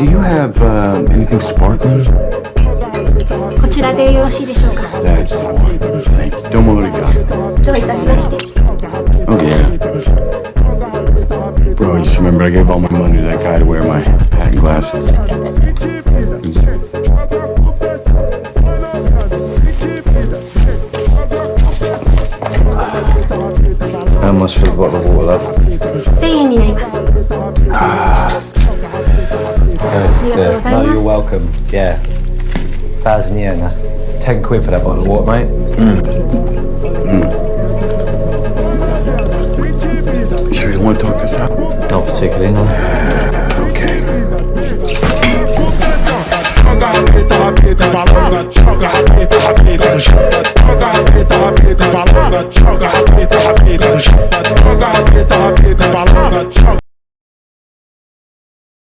do you have anything sparkling? こちらでよろしいでしょうか。 That's the one. Thank you. Domo arigato. どういたしまして。 Oh, yeah. Bro, you just remember I gave all my money to that guy to wear my hat and glasses. How much for the bottle of water? 1000円になります。 Yeah, no, you're welcome. Yeah. 1,000 yen, that's 10 quid for that bottle of water, mate. Sure you want to talk this out? Not particularly, no. Okay.